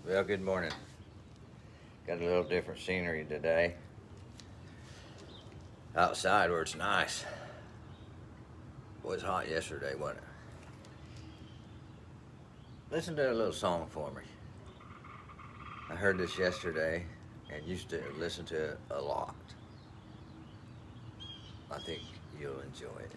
Well, good morning. Got a little different scenery today. Outside where it's nice. It was hot yesterday, wasn't it? Listen to a little song for me. I heard this yesterday and used to listen to it a lot. I think you'll enjoy it.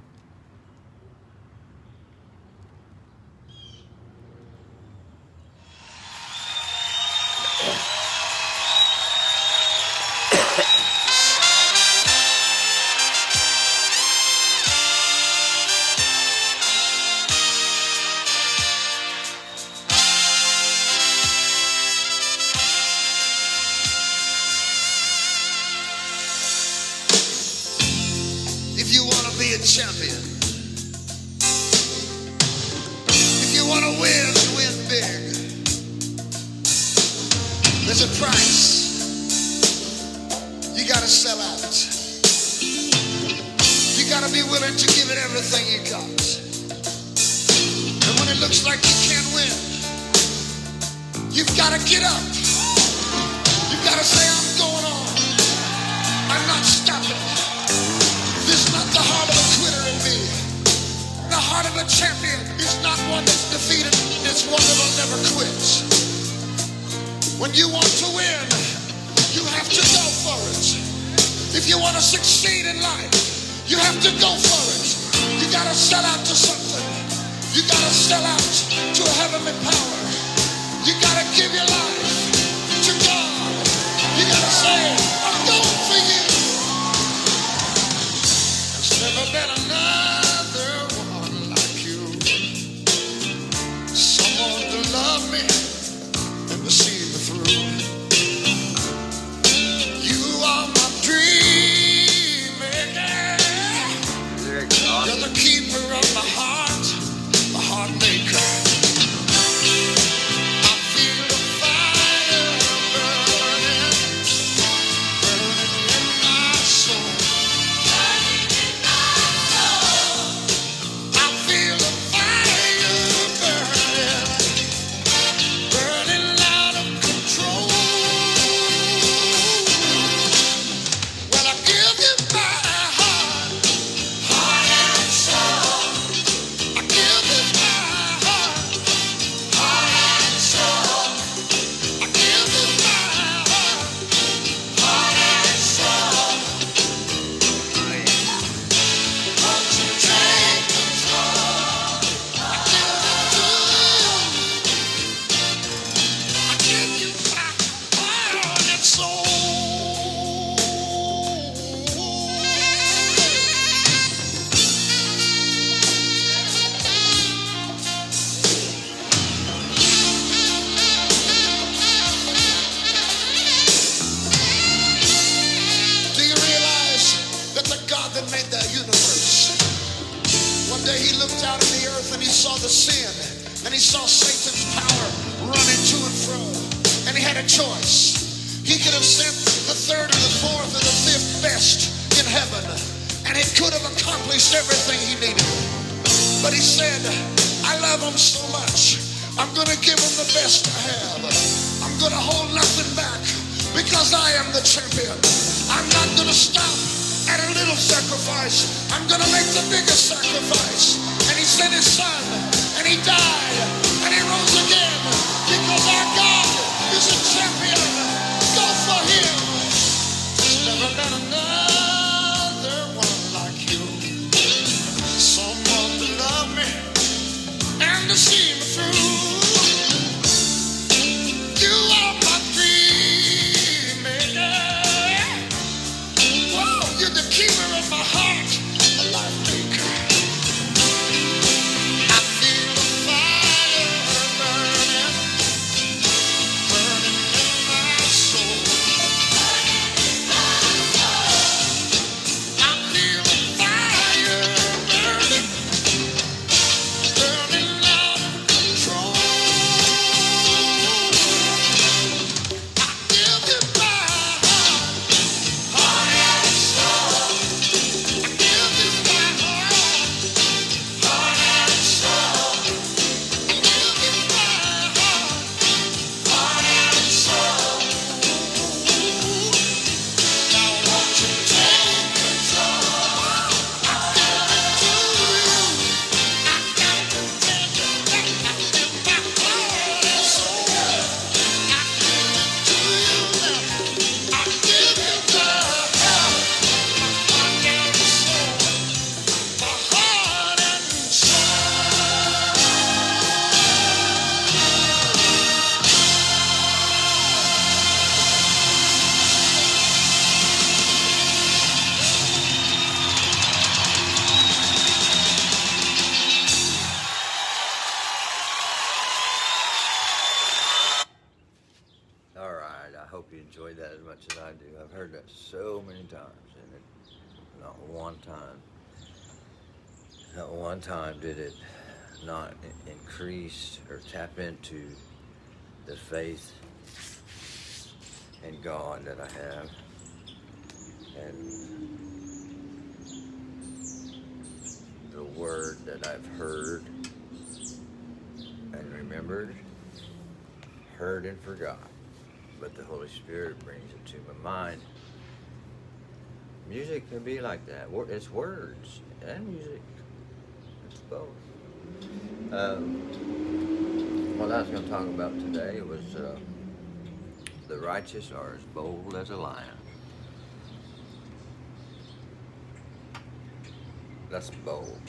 If you want to be a champion, if you want to win and win big, there's a price. You got to sell out. You got to be willing to give it everything you got. And when it looks like you can't win, you've got to get up. You've got to say, I'm going on. I'm not stopping. There's not the heart of a quitter in me. The heart of a champion is not one that's defeated. It's one that'll never quit. When you want to win, you have to go for it. If you want to succeed in life, you have to go for it. You got to sell out to something. You got to sell out to a heavenly power. You got to give your life to God. You got to say, I'm going for you. Never been another one like you. Someone to love me and to see me through. You are my dream maker. You're the keeper of my heart maker. I feel the fire burning, burning in my soul. He looked out in the earth and he saw the sin and he saw Satan's power running to and fro, and he had a choice. He could have sent the third or the fourth or the fifth best in heaven, and it could have accomplished everything he needed. But he said, I love him so much, I'm going to give him the best I have. I'm going to hold nothing back because I am the champion. I'm not going to stop at a little sacrifice. I'm gonna make the biggest sacrifice. And he sent his son, and he died, and he rose again, because our God is a champion. Go for him. There's never been another one like you. Someone to love me and to see me through. You are my dream maker. You're the keeper of my heart, a life maker. I feel the fire burn. you enjoyed that as much as I do. I've heard that so many times, and not one time did it not increase or tap into the faith in God that I have, and the word that I've heard and remembered, heard and forgot, but the Holy Spirit brings it to my mind. Music can be like that. It's words and music. It's both. What I was going to talk about today was the righteous are as bold as a lion. That's bold.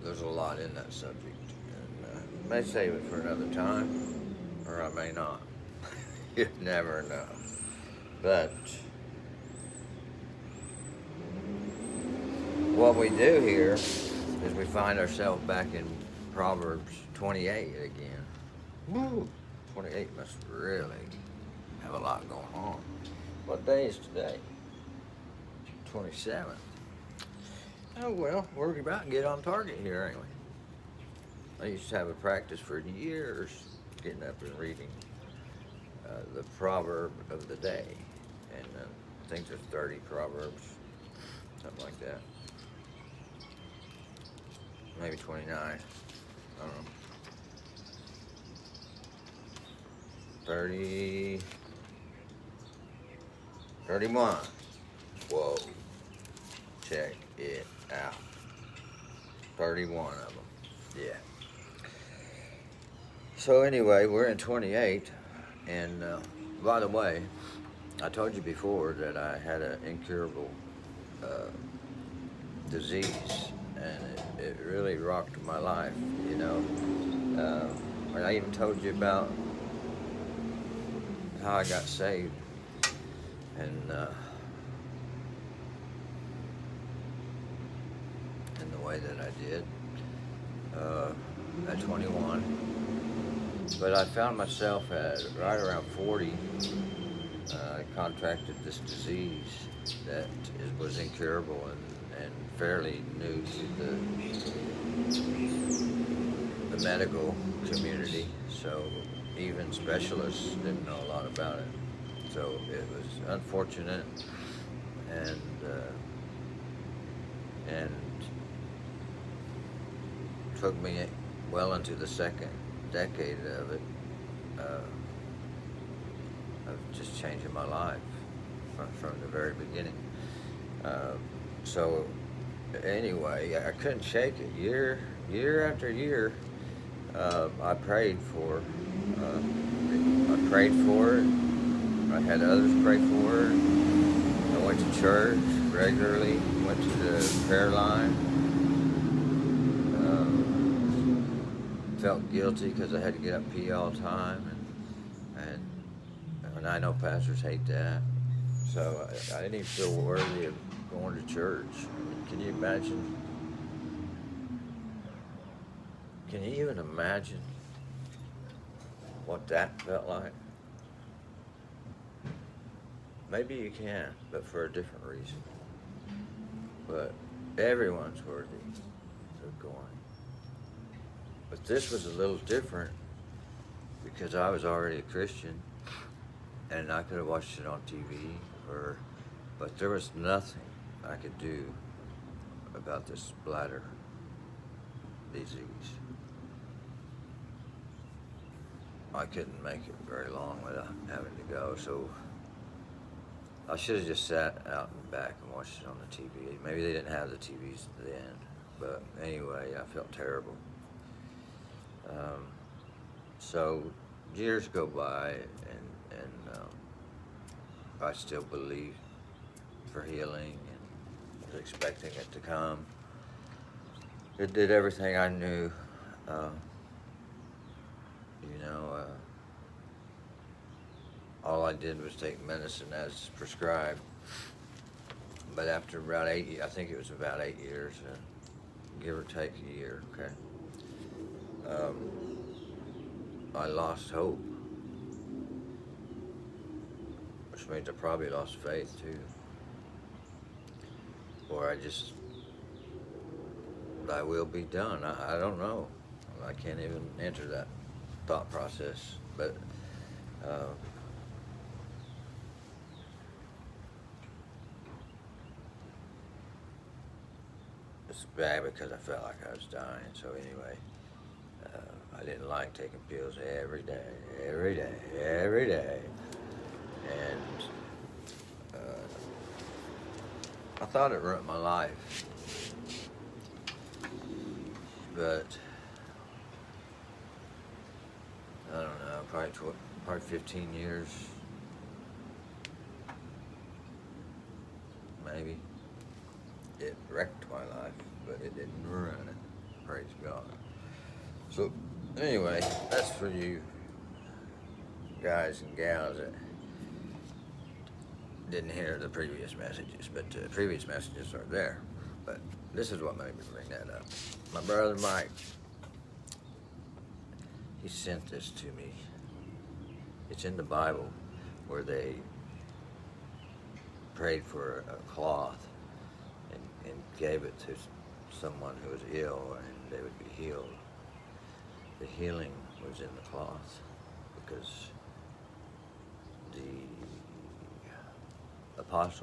There's a lot in that subject. And I may save it for another time, or I may not. You never know. But what we do here is we find ourselves back in Proverbs 28 again. Woo! 28 must really have a lot going on. What day is today? 27th. Oh well, we're about to get on target here, ain't we? I used to have a practice for years getting up and reading the proverb of the day. And I think there's 30 proverbs, something like that. Maybe 29. I don't know. 30. 31. Whoa. Check it out. 31 of them. Yeah. So anyway, we're in 28. And by the way, I told you before that I had an incurable disease, and it really rocked my life, you know. And I even told you about how I got saved, and in the way that I did at 21. But I found myself at right around 40. I contracted this disease that was incurable and fairly new to the medical community. So even specialists didn't know a lot about it. So it was unfortunate, and took me well into the second decade of it, of just changing my life from the very beginning. So anyway, I couldn't shake it. Year after year, I prayed for it. I had others pray for it. I went to church regularly, went to the prayer line. Felt guilty because I had to get up and pee all the time, and I know pastors hate that. So I didn't even feel worthy of going to church. I mean, can you imagine? Can you even imagine what that felt like? Maybe you can, but for a different reason. But everyone's worthy of going. But this was a little different because I was already a Christian, and I could have watched it on TV, but there was nothing I could do about this bladder disease. I couldn't make it very long without having to go, so I should have just sat out in the back and watched it on the TV. Maybe they didn't have the TVs then, but anyway, I felt terrible. So years go by, and I still believed for healing and was expecting it to come. It did everything I knew. All I did was take medicine as prescribed. But after about 8, I think it was about 8 years, give or take a year, okay. I lost hope, which means I probably lost faith too. Or I just, thy will be done. I don't know. I can't even enter that thought process. But uh, it's bad because I felt like I was dying. So anyway, I didn't like taking pills every day, every day, every day. And I thought it ruined my life. But I don't know, probably 15 years, maybe. It wrecked my life, but it didn't ruin it. Praise God. So anyway, that's for you guys and gals that didn't hear the previous messages, but the previous messages are there. But this is what made me bring that up. My brother Mike, he sent this to me. It's in the Bible where they prayed for a cloth and gave it to someone who was ill and they would be healed. The healing was in the cloth because the apostle